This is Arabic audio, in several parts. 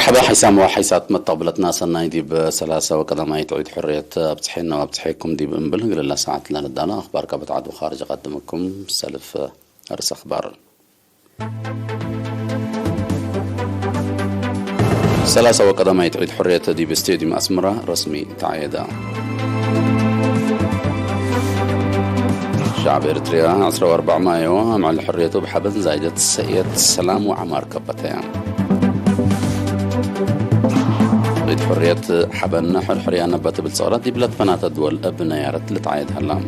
مرحبا حسام وحيسات متقبلتنا سناي دي بسلاسة وقدماي تعيد حرية بتحينا وبتحيكم دي بنبلغ لله ساعة لنا الدانا أخبار كبتعد وخارج أقدمكم سلف أرس أخبار سلاسة وقدماي تعيد حرية دي باستديوم أسمرة رسمي تعيدا شعب إريتريا 14 مايو مع الحرية بحبن زايدة سيئة السلام وعمار كبتيان عيد حرية حبن حرية نبات بالصورة دي بلاد فنات الدول ابن يارت لتعيد هلام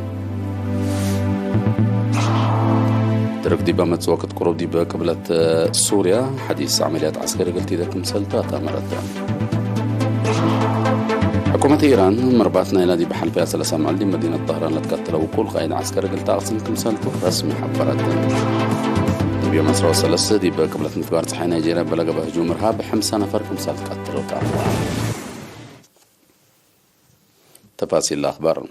ترك دي بمت وقت قروب دي بقبلة سوريا حديث عمليات عسكرية قلت لكم سلطات مرة حكومة إيران مرباتنا إلى دي بحل فيها سلسة معلدي مدينة طهران لتقتل وكل قائد عسكري قلت أقسم كم سلطة رسمي حبرت دي مصر وسلسة دي بقبلة مفقار صحي نيجيريا بلغ بهجوم إرهاب بحمسة نفر كم سلطة قتلوا تفاصيل الأخبار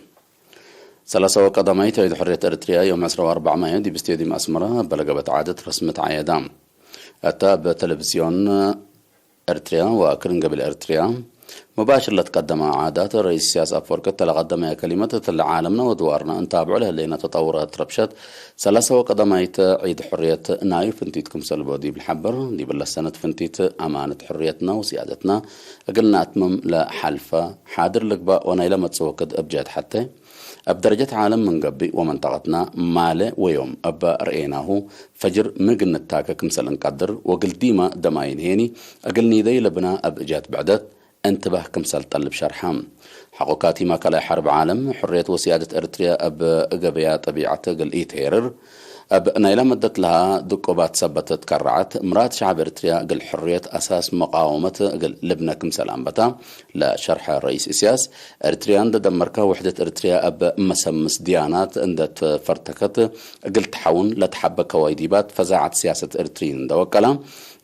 سلاسة وقدماي تعيد حرية إريتريا يوم 14 مايو دي باستديوم أسمرة بلغ بتعادة رسمة عيدام أتى بتلفزيون إريتريا وأكرنجا بالإريتريا مباشر لتقدم عادات رئيس السياسة أفوركا تلقدم كلمة العالمنا ودوارنا نتابع لها لنا تطورات ربشت سلاسة وقدمايت عيد حرية نايو فنتيتكم سلبو دي بالحبر دي بالسنة فنتيت أمانة حريتنا وسيادتنا قلنا أتمم لحلفة حادر لقباء ونايلة متسوكد أبجاد حتى بدرجة عالم من قبي ومنطقتنا ماله ويوم أبا رأيناه فجر مقن التاكا كمسل نقدر وقل ديما دماين هيني أقلني ذي لبنا أبجات بعدت انتبه كمسل طلب شرحام حقوقاتي ما كلا حرب عالم حرية وسيادة إريتريا أب قبيا طبيعة قل إيتيرر أب نايلا مدت لها دقوبات ثبتت كرعت مرات شعب إريتريا قل حرية أساس مقاومة قل لبنى كمسل أنبتا لشرح الرئيس إسياس إريتريان دمركا وحدة إريتريا أب مسمس ديانات اندت فرتكت قل تحون لتحبك وايديبات فزاعت سياسة إريتريين دوكلا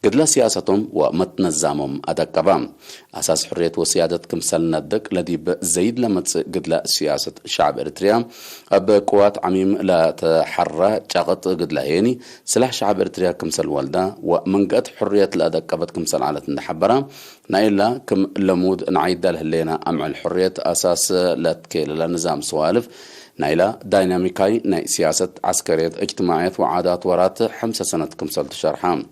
قد لا سياستهم ومتنظامهم أدقبام أساس حرية وسيادة كمسل ندق لدي بزيد لمت قد لا سياسة شعب إريتريا بقوات عميم لا تحرى شغط قد لا هيني سلاح شعب إريتريا كمسل والدا ومن قد حرية الأدقبت كمسل على تندحبرا نايلا كم لمود نعيد لهلينا أمع الحرية أساس لا تكيل لنظام سوالف نايلا دايناميكاي ناي سياسة عسكرية اجتماعية وعادات ورات 5 سنة كمسل تشرحام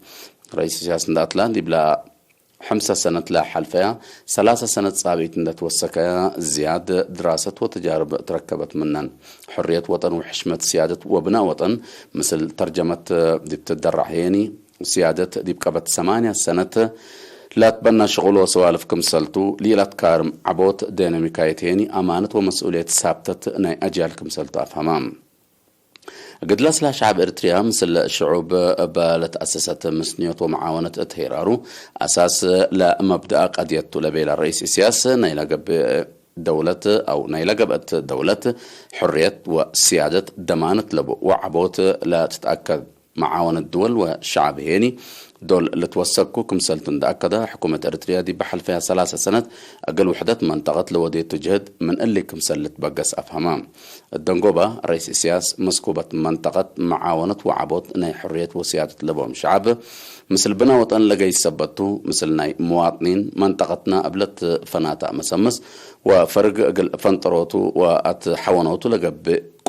رئيس سياسة نداتلان دي بلا 5 سنة لا حلفيا 3 سنة صابيت ندتوسكا زيادة دراسة وتجارب تركبت منن حرية وطن وحشمة سيادة وبناء وطن مثل ترجمة دي بتدرع هيني سيادة دي بقبت 8 سنة لا تبنى شغل وسوالف كمسلتو ليلة كارم عبوت ديناميكايتيني أمانة ومسؤولية ثابتة ناي أجيال كمسلتو أفهمام قد لسلا شعب إريتريا مثل الشعوب بالتأسست مسنيوت ومعاونة تهيرارو أساس لا مبدأ قد يتولى الرئيس السياسي نايلا قب دولة أو نايلا قبت دولة حرية وسيادة دمانة لبو وعبوت لا تتأكد معاونة الدول والشعب هيني دول اللي توثقوا كمسلتون دأكدا حكومة إريتريا دي بحل فيها 3 سنة أقل وحدة منطقة لودية تجهد من اللي كمسلت بقس أفهمام الدنقوبة رئيس السياس مسكوبة منطقة معاونة وعبوت ناي حرية وسيادة لبوم شعب مثل بنا وطن لقى يثبتوا مثل ناي مواطنين منطقتنا قبلت فناتا مسمس وفرق أقل فنطروتو وأتحونوتو لقى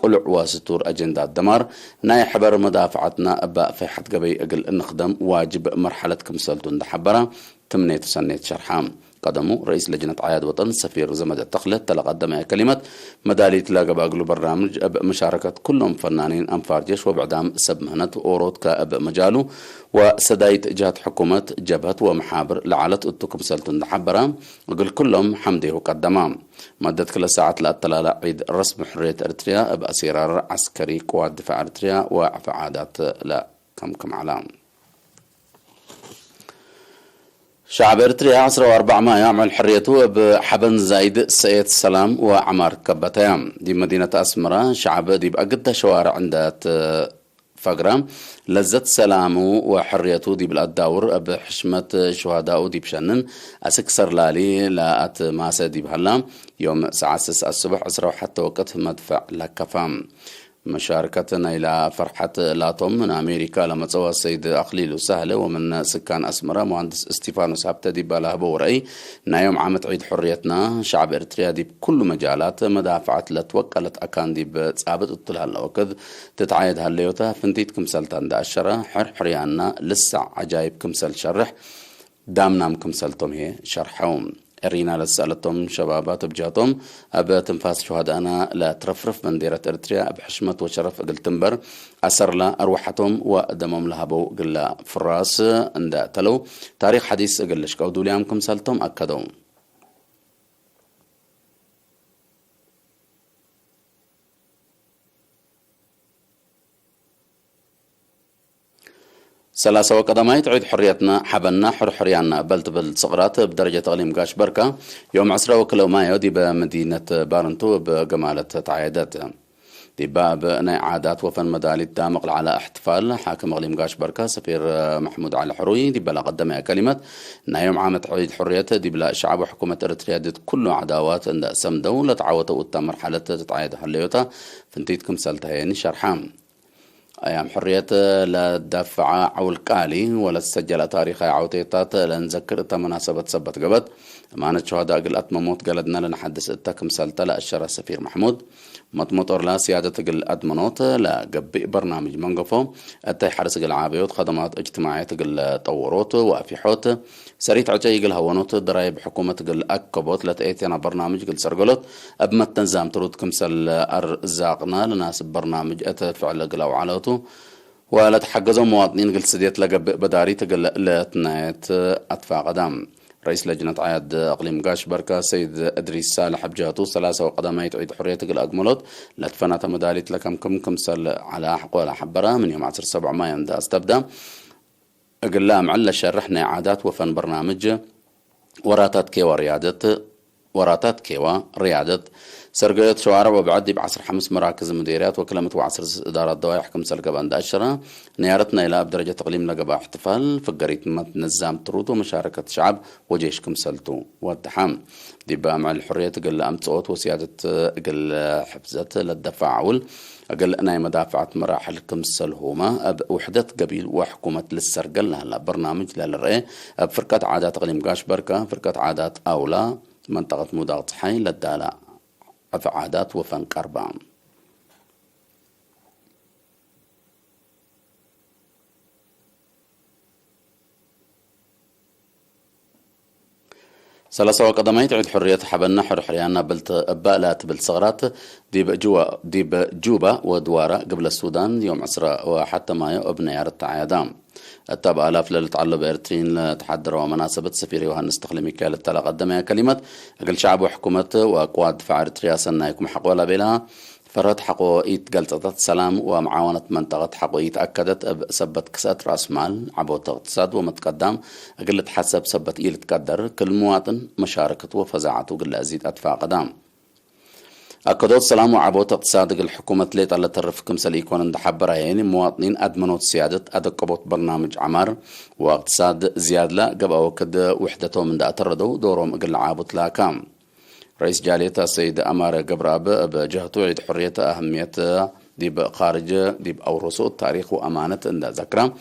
قلع وستور أجندة الدمار ناي حبر مدافعتنا أبا في حد قبي أقل نخدم واجب مرحلة كمسلتون دحبرة تمنيت سنيت شرحام قدموا رئيس لجنة عياد وطن سفير زمد التقليد تلقدم كلمة مدالي تلاقى بأقلو برنامج أب مشاركة كلهم فنانين أنفار جيش وبعدام سب مهنة أورود كأب مجالو وسدايت جهة حكومة جبهة ومحابر لعلت أتو كمسلتون دحبرة وقل كلهم حمده قدمام مدت كل ساعة لأطلال عيد رسم حرية إريتريا بأسيرار عسكري قوات دفاع إريتريا وعادات لا كم علام شعب إريتريا 14 مايو يعمل حريته بحبن زايد سيد السلام وعمار كبتيام دي مدينة أسمرة شعب دي بقدة شوارع عندها فقرة لذت سلامه وحريته دي بالدور بحشمة شهداء دي بشنن أسكسر لالي لا ماسة دي بهلا يوم ساعة 6 الصبح أسرع حتى وقت مدفع لكفام مشاركتنا إلى فرحة لاتوم من أمريكا لما تسوى السيد أخليل سهلة ومن سكان أسمرة مهندس استيفانوس هبتدي بالهبو ورأي نايوم عامة عيد حريتنا شعب إريتريا دي بكل مجالات مدافعت لتوكلت أكان دي بتثابت الطلها الأوكذ تتعايد هالليوتا فنتيت كمسلتان دا الشرح حريانا لسه عجايب كمسل شرح دامنام كمسلتهم هي شرحهم أرينا لسألتهم شبابات بجاتهم أبا تنفاس شهدانا لا ترفرف بنديرة إريتريا بحشمة وشرف قل تنبر أسر لا أروحتهم وقدمهم لهبو قل فراس عند تلو تاريخ حديث قلش كودو ليامكم سالتهم أكدهم سلاسة وقدماي تعيد حريتنا حبنا حريانا بلت بالصغرات بدرجة تغليم قاش بركة يوم عسرة وكلو مايو دي بمدينة بارنتو بجمالة تعايدات دي باب عادات وفن مدالي الدامق على احتفال حاكم غليم قاش بركة سفير محمود علي حروي دي بلا قدمها كلمة يوم عامة عيد حريته دي بلا شعب وحكومة اريتريا دي كل عداوات عند اسم دولة تعاوتوا قدام مرحلة تتعايد حليوتا فنتيتكم سالتها يعني شرحام أيام حرية لا دفع عول كالي ولا سجل تاريخ عوتيتات لنذكر مناسبة سبت قبت معنا شهداء قلت مموت قلدنا لنحدث التكم سلطة لأشار السفير محمود مطمطر لا سيادة قل أدمنوت لا قبئ برنامج منقفو أتي حرس قل عابيوت خدمات اجتماعية قل طوروت وافيحوت سريت عجي قل هونوت درايب حكومة قل أكبوت لتأيتنا برنامج قل سرقلوت أبمت تنزام ترود كمسل أرزاقنا لناسب برنامج أتفعل قل أو علوتو ولا تحجزوا مواطنين قل سديت لقبئ بداري تقل لتنايت أطفاء قدام رئيس لجنة عياد أقليم قاش بركة سيد أدريس صالح بجاتو سلاسة وقدماي تعيد حريتك الأقملت لتفنات مداليت لكم كمسل على حقوق حبرة من يوم 7 مايو عند استبدا أقل لا معلة شرحنا عادات وفن برنامج وراتات كيوا ريادة سرقيت شوارع وبعدي بعصر 5 مراكز مديريات وكلمة وعصر إدارة ضوايح كمسل قبان داشرة نيارتنا إلى بدرجة تقليم لقبا احتفال فقريت نظام تروت ومشاركة شعب وجيش كمسلتو والتحام دي مع الحرية تقل أمت صوت وسيادة قل حفزت للدفاع أقل أنا مدافعة مراحل كمسل هما وحدة قبيل وحكومة للسرقل هلا برنامج للرأي بفرقة عادات تقليم قاش بركة فرقة عادات أولى منطقة مضاغط حي للدالة عادات وفن كربان سلاسة وقدماي تعيد حرية حبنا حريانا بلت بالصغرات دي بجوبا ودوارة قبل السودان يوم عسرة وحتى مايو ابن يارت عيادام التابع آلاف للتعلب إرترين تحضر ومناسبة سفير يوهانس تخلي ميكال التلا قدمها كلمة أقل شعب وحكومة وقواد دفاع إرتريا سنايكم حقولا بلا فرات حقو قلطة سلام ومعاونة منطقة حقو أكدت بسبت كسات رأس مال عبوت اقتصاد ومتقدم أقل تحسب سبت تقدر كل مواطن مشاركة وفزاعته قل أزيد أدفع قدام أكدوت سلام وعبوت اقتصاد الحكومة ليت على ترف كمسل يكون عند حبرة يعني مواطنين أدمنوت سيادة أدقبوت برنامج عمار واقتصاد زياد لا قبل وكد وحدتهم من أتردوا دورهم أقل عابط لا كام رئيس جالية السيد أمار قبراب بجهته عيد حرية أهمية ديب خارج ديب أورسو التاريخ وأمانة عند ذكرى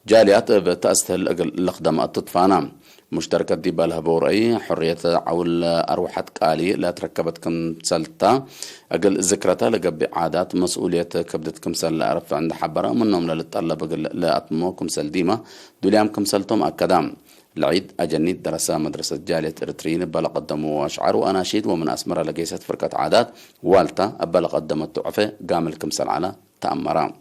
جاليات بتأستهل الخدمات تطفانا مشتركة دي بالهبور أي حرية عول أروحة كالي لا تركبت كمسلتا أقل ذكرتها لقب عادات مسؤولية كبدت كمسل أعرف عند حبرة منهم للطلب أقل لا أطمو كمسل ديما دوليام كمسلتهم أكدام العيد أجنيت دراسة مدرسة جالية إرترين بلا قدموا أشعار وأناشيد ومن أسمرة لقيست فرقة عادات والتا بلا قدمت تعفة قامل كمسل على تأمران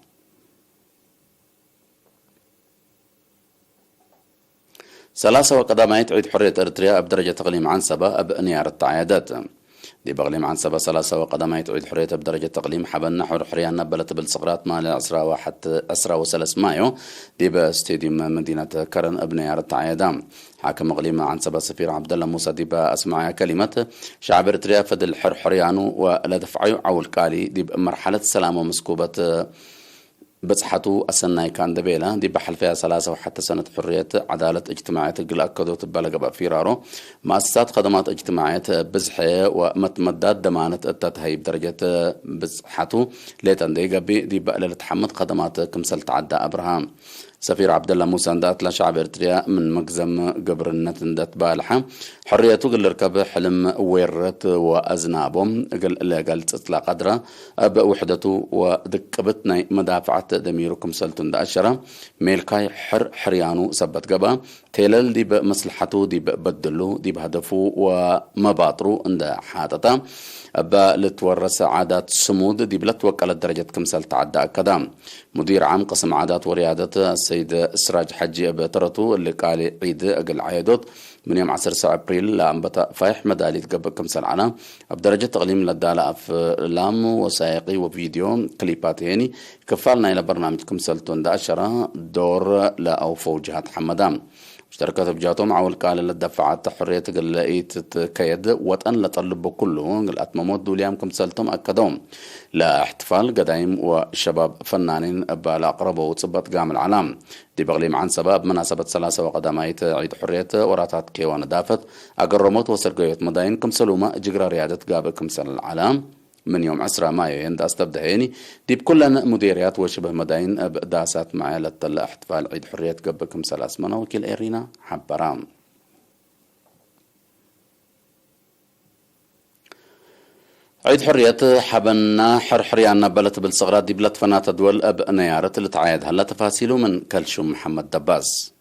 سلاسة وقدماي تعيد حرية إريتريا بدرجة تقليم عنسبة بنيار التعيادات دي بغليم عنسبة سلاسة وقدماي تعيد حرية بدرجة تقليم حبنا حرية نبلت بالصغرات مال أسرة وسلس مايو دي باستديوم مدينة كرن بنيار التعيادام حاكم غليم عنسبة سفير عبد الله موسى دي بأسمع كلمة شعب إريتريا فد حريانو ولا دفعوا عول كالي دي بمرحلة سلام ومسكوبة بصحته السناي كان دبيلا دي بحل فيها 3 وحتى سنة حرية عدالة اجتماعية تقل أكدو تبالغ بقى فيرارو مؤسسات خدمات اجتماعية بزحية ومتمدات دمانة التتهي بدرجة بصحته ليتن دي بقى لتحمد خدمات كمسل تعدى أبراهام سفير عبد الله موسى اندات لشعب ارتريا من مقزم قبرنة اندات بالحة حريته قل ركب حلم ويرت وازنابهم قل تطلع قدره بوحدته ودقبتنا مدافعة دميركم سلطن داشرة ميلكاي حريانو سبت قبا تيلل دي بمصلحته دي بدلو دي بهدفه ومباطرو عند حاتتا لتورس عادات سمود دي بلتوكل درجة كمسل تعدى كدام مدير عام قسم عادات وريادة السيد إسراج حجي بترتو اللي قال عيد أقل عيدوت من يوم 10 أبريل لأنبتا فايح مدالي تقبل كمسل عنا بدرجة تقليم للدالة أفلام وسائقي وفيديو كليبات يعني كفالنا إلى برنامج كمسل تنداشرة دور لأوفو جهات حمدان اشتركت بجاتهم عول قال للدفعات حرية قلقيت كيد وطن لطلب كله الأتمامات دوليامكم سلتم أكدوم لا احتفال قدايم وشباب فنانين بالأقرب وتصبت قام العلام دي بغليم عن سبب مناسبة 3 وقدمايت عيد حرية وراتات كيوان دافت أقرموت وسرقيت مداين كم سلومة جقرا ريادة قابل كمسل العلام من يوم 10 مايو يند استبدهيني دي بكل مديريات وشبه مداين بداسات معالة احتفال عيد حرية قبكم 3 منو وكيل إيرينا حبرام عيد حرية حبنا حريانا بلت بالصغرات دي بلت فنات دول أب نيارة اللي تعايد هلا تفاصيله من كلشوم محمد دباز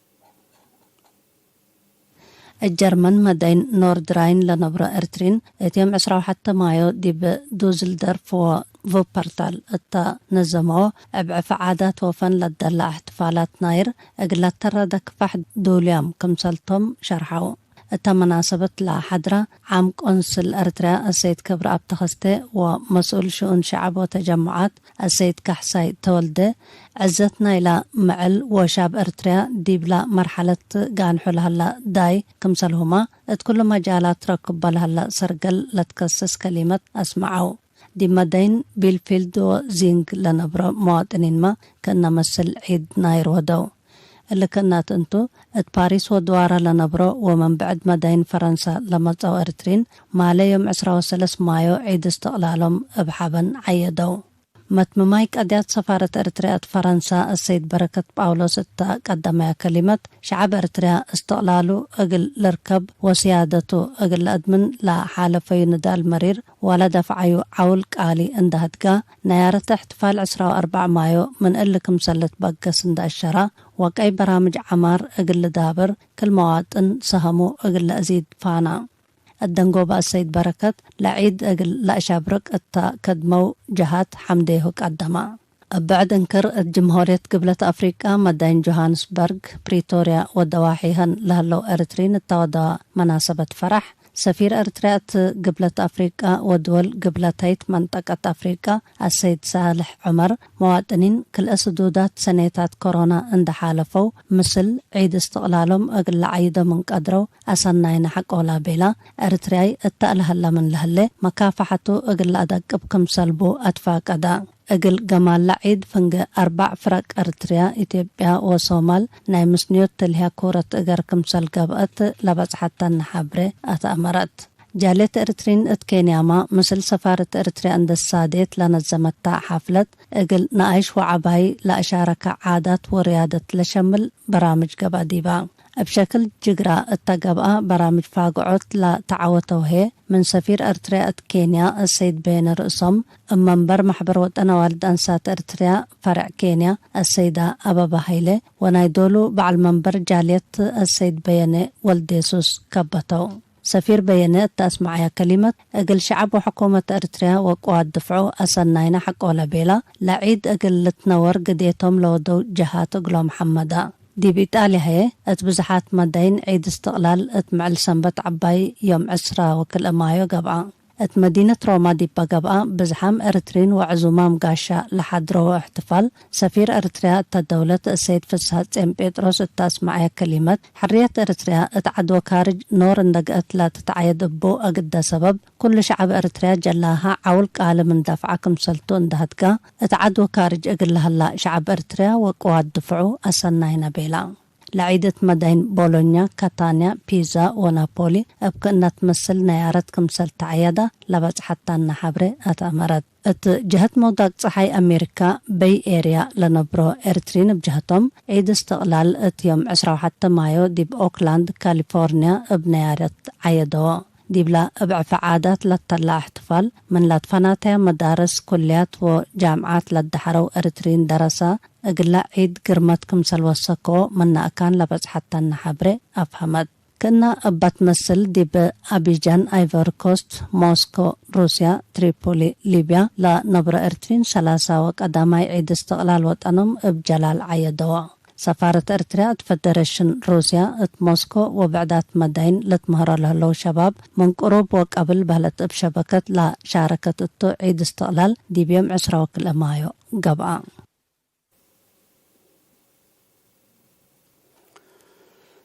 الجرمن مدين نوردراين لنبرا ارترين اتيام 21 مايو دي بدوزلدرف وفوبرتال اتا نزمو ابعف عادات وفن لدل احتفالات ناير اقلت تردك فحد دوليام كمسلتم شرحو اتا مناسبة لحضرة عام قنصل ارتريا السيد كبر ابتخسته ومسؤول شؤون شعب وتجمعات السيد كحساي تولده عزتنا إلى معل وشاب ارتريا ديبلا مرحلة قانحو لهلا داي كمسلهما اتكل مجالات ركب لهلا سرقل لتكسس كلمة اسمعو دي مدين بيلفيلد وزينغ لنبرا مواطنين ما كنا مسل عيد ناير ودو اللي كانت انتو ات باريس ودوارة لنبرو ومن بعد مدين فرنسا لما تزاو ارترين مالي يوم 13 مايو عيد استقلالهم ابحابا عيدو متممايك أديات سفارة ارتريا فرنسا السيد بركة باولوس قدمها كلمة شعب ارتريا استقلالو اقل لركب وسيادته اقل ادمن لا حالفي ندال مرير ولا دفعيو عول قالي اندهدقا نيارة احتفال 14 مايو من اللي مسلت بقس اند الشرا وكأي برامج عمار اقل دابر كل مواطن سهمو اقل ازيد فانا الدنقوبة السيد بركت لعيد أقل لأشابرك التا كدمو جهات حمديه قدما بعد انكر الجمهورية قبلة أفريقيا مدين جوهانسبرغ بريتوريا ودواحيهن لهلو أرترين التوضع مناسبة فرح سفير أرتريا قبلة أفريقيا ودول قبلتيت منطقة أفريقيا السيد صالح عمر مواطنين كل أسدودات سنيتات كورونا عند حالفو مثل عيد استقلالهم أقل عيدة من قدرو أسناين حق أولا بيلا أرتريا التألهل من لهلي مكافحته أقل أدق بكم سلبو أدفاق أدا أقل جمال لعيد فنج 4 فرق أرتريا إثيوبيا وصومال ناي مسنيوت تلها كورة أجر كمسل قبأت لبس حتى النحبرة أتأمرت جالت أرترين اتكينياما مثل سفارة أرتريا عند السادات لنظمت حفلة أقل نايش وعباي لأشارك عادات وريادة لشمل برامج قبا ديبا بشكل جغرا التقبأ برامج فاقعوت لتعاوتوه من سفير أرتريا كينيا السيد بين رأسهم منبر محبر وطن والد أنسات أرتريا فرع كينيا السيدة أبا بهيلة ونايدولو بعد منبر جالية السيد بياني والديسوس كبتو سفير بيانات تسمع كلمة أقل شعب وحكومة أرتريا وقوات دفعوا أسناينا حقو لبيلا لعيد أقل لتنور قديتهم لودو جهات أقلو محمدا دي بيتالي هي اتبزحات مدين عيد استقلال اتمعل سنبت عباي يوم 10 وكل مايو قبعا ات مدينة روما دي بقبقة بزحام ارترين وعزومام قاشا لحدرو احتفال سفير ارتريا الدولة السيد فسحة ام بيتروس التاسمعية كلمة حرية ارتريا اتعدو كارج نور اندقات لا تتعيد بو اقدا سبب كل شعب ارتريا جلاها عول قال من دافعكم سلطو اندهتكا اتعدو كارج اقلها لا شعب ارتريا وقواد دفعو اسناينا بيلا لعيدة مدين بولونيا كاتانيا بيزا ونابولي ابكنا تمثل نيارت كمسل تعيادة لبس حتى النحبري اتأمرت جهة موضاق صحي أمريكا بي إيريا لنبرو إرترين بجهتهم عيد استقلال يوم 10 مايو دي بأوكلاند كاليفورنيا بنيارت عيدو ديبلا ابعف عادات للطلع احتفال من لاتفاناتها مدارس كليات وجامعات للدحرو ارترين درسة اقلا عيد قرمتكم سلوسكو من اكان لبس حتى النحبري افهمت كنا ابات مسل دي بأبيجان ايفور كوست موسكو روسيا تريبولي ليبيا لا نبر ارترين 3 وقدامي عيد استقلال وطنهم بجلال عيدوا سفارة ارتريا فدريشن روسيا ات موسكو وبعدات مدين لتمهر له شباب من قرب وقبل بهلت بشبكة لا شاركة التو عيد استقلال دي بيوم 10 مايو قبعا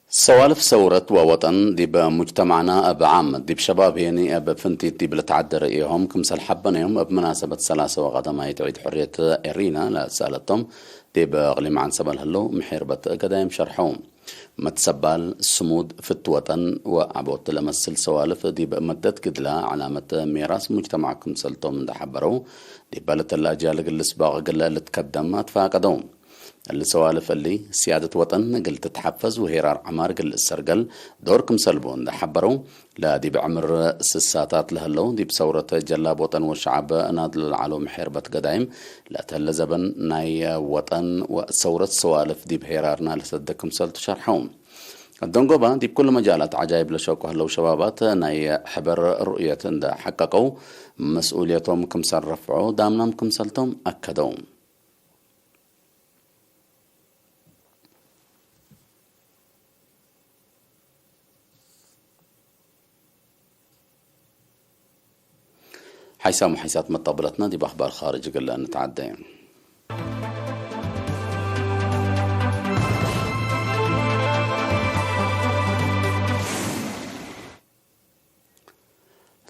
سوالف ثورة ووطن دي بمجتمعنا بعام دي بشباب يعني بفنتي دي بلتعدى رأيهم كمسال حبنا يوم بمناسبة 3 وقدماء عيد حرية إيرينا لا سألتهم دي بغلي عن سبل هلو محيربة قدايم شرحهم متسبال السمود في الوطن وعبوت لمسل سوالف دي بمدت قدلا علامة ميراث مجتمعكم سلتهم من دحبرو دي بالت الأجيال قل سباغ قل اللي تقدم اتفاقدهم السوالف اللي سيادة وطن قلت تتحفز وهيرار عمار قل السرقل دوركم سلبون دحبروا لا دي بعمر سساتات لهلو دي بصورة جلاب وطن والشعب نادل العالم حربة قدايم لا تهلزبن ناي وطن وصورة سوالف دي بهيرارنا لسدكم سلت شرحهم الدنقوبة دي بكل مجالات عجائب لشوكو هلو شبابات ناي حبر رؤية دا حققوا مسؤوليتهم كمسل رفعوا دامنام كمسلتهم أكدوا حيسام وحيسات مطابلتنا دي بأخبار خارج قلنا نتعدى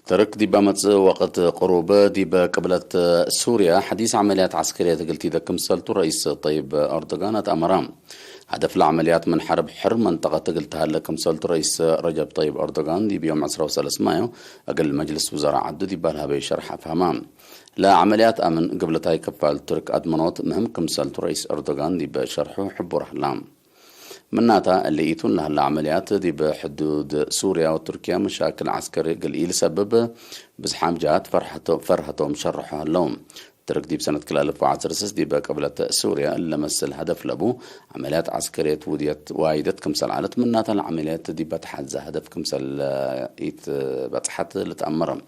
ترك دي بمت وقت قروب دي بقبلة سوريا حديث عمليات عسكرية قلتي ذا كمسلتو رئيس طيب أردوغان أمرام هدف العمليات من حرب حر منطقة قلتها لكم سلط رئيس رجب طيب أردوغان دي بيوم 10 مايو أقل مجلس وزراء عدو دي بالها بشرح فهمان لا عمليات أمن قبلتها كفال ترك أدمنوت مهم كم سلط رئيس أردوغان دي بشرحه حب رحلام مناتها اللي يتون لها العمليات دي بحدود سوريا وتركيا مشاكل عسكري قليل سبب بزحام جات فرحته مشرحها اللوم ترك دي بسنة كل 1010 دي بقبلة سوريا اللي مثل هدف لبو عمليات عسكرية وديت وايدت كمسل عالت مناتها العمليات دي بتحدز هدف كمسل بتحت لتأمرهم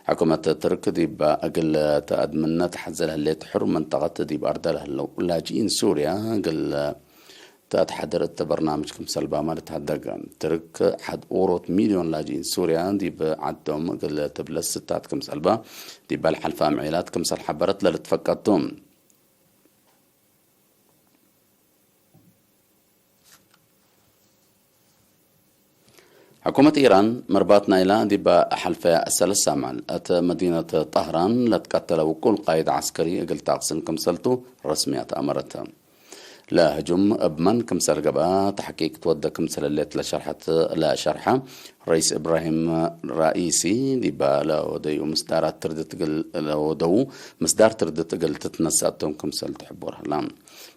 حكومة ترك دي بأقل تأدمنا تحزلها اللي تحر منطقة دي بأردلها اللاجئين سوريا قل تحضرت برنامج كمسل بامر تحدق ترك حد أوروت مليون لاجئين سوريا دي بعدهم قل تبلس 6 كمسل با دي بالحلفة معيلات كمسل حبرت للتفقدتهم حكومة إيران مرباطنا إلى دي بحلفة الثلاثة مع مدينة طهران لتقتلوا كل قائد عسكري قل تاقسن كمسلتو رسميات أمرتها لا هجوم بمن كمسل قبا تحقيق تودى كمسل الليت لا شرحة رئيس إبراهيم رئيسي دي بالا وديو مصدارات تردت قل ودو مصدار تردت قل تتنساتهم كمسل تحبورها لام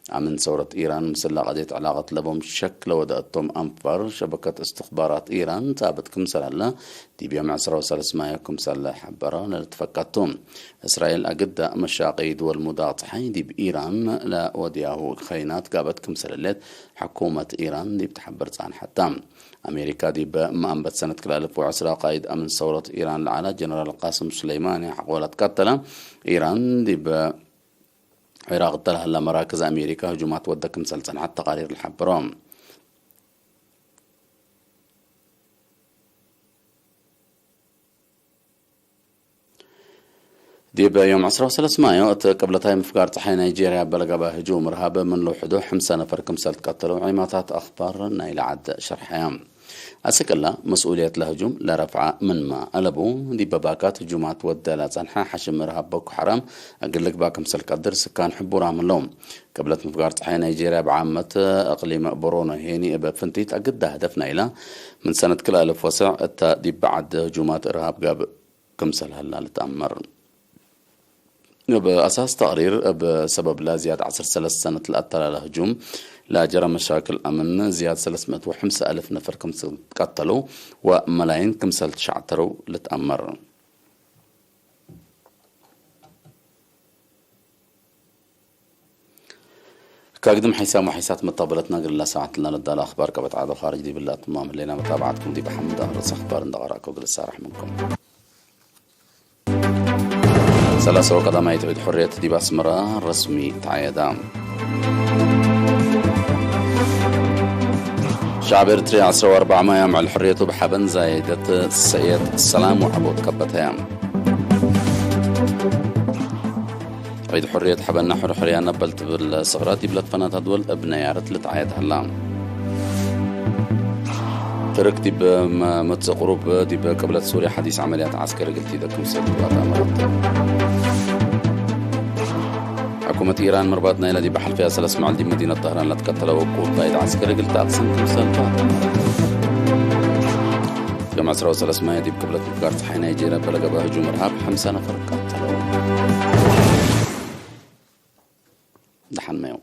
عمن ثورة إيران مسلا قضيت علاقة لبهم شكل ودأتهم أنفر شبكة استخبارات إيران ثابت كمسل هلا دي بيوم 10 مايو كمسل حبرا لتفقدتهم إسرائيل أقد مشاقي دول مداطحين دي بإيران لا ودياه خينات قابت كمسل الليت حكومة إيران دي بتحبرت عن حتام أمريكا دي بمأنبت سنة 2010 قائد أمن ثورة إيران العلا جنرال قاسم سليماني حقولت قتلة إيران دي عراق طلع هلا مراكز أمريكا هجومات ودك مسلسل حتى تقارير الحبرام ديب يوم 13 مايو قبلتها مفقار صحي نيجيريا بلغبا هجوم إرهابي من لوحدو 5 نفر كمسال تقتلوا عيماتات أخبار نايل عد شرحيام أسكلا مسؤولية الهجوم لرفع من ما ألبو دي بباكات هجومات ودالة صنحة حشم إرهاب بوكو حرام أقلق باكم سلقدر سكان حبورا من لهم قبلت مفقار صحي نيجيريا بعامة أقليم بورونو هيني بفنتيت أقد هدفنا إلى من سنة كل ألف وسع التا دي بعد هجومات إرهاب قاب كمسل هلا لتأمر بأساس تقرير بسبب لا زيادة 10 سنة الأطلال الهجوم لا جرى مشاكل أمن زيادة 305 ألف نفر كمسل قتلوا وملايين كمسل تشعتروا لتأمر كاقدم حسام وحيسات مطابلتنا قل الله ساعة لنا لدى الأخبار كبت عادة خارج دي بالله تمام اللينا متابعتكم دي بحمد أهرس أخبار اندغراء كوغل السارح منكم سلاسة وقدماء تعيد حرية دي باسمرة رسمي تعيدام شعب إريتريا 14 مايو مع الحرية بحبن زايدة السيد السلام وعبود كبتيام عيد حرية حبن نحر حرية نبلت بالصغرات دي بلد فنات هدول ابن يارت لتعيد هلام ترك دي بمتزقروب دي بقبلة سوريا حديث عمليات عسكرية قلتي دكم سيدوات أمرات حكومة إيران مرباطنا إلى دي بحل فيها سلس مع دي مدينة طهران لتقتلوا وقود قائد عسكري قلت أقسم كمسالفات يوم 13 مايو دي بقبلة مفقار صحي نيجيريا بلغ بهجوم إرهاب 5 نفر قتلوا دحن مايو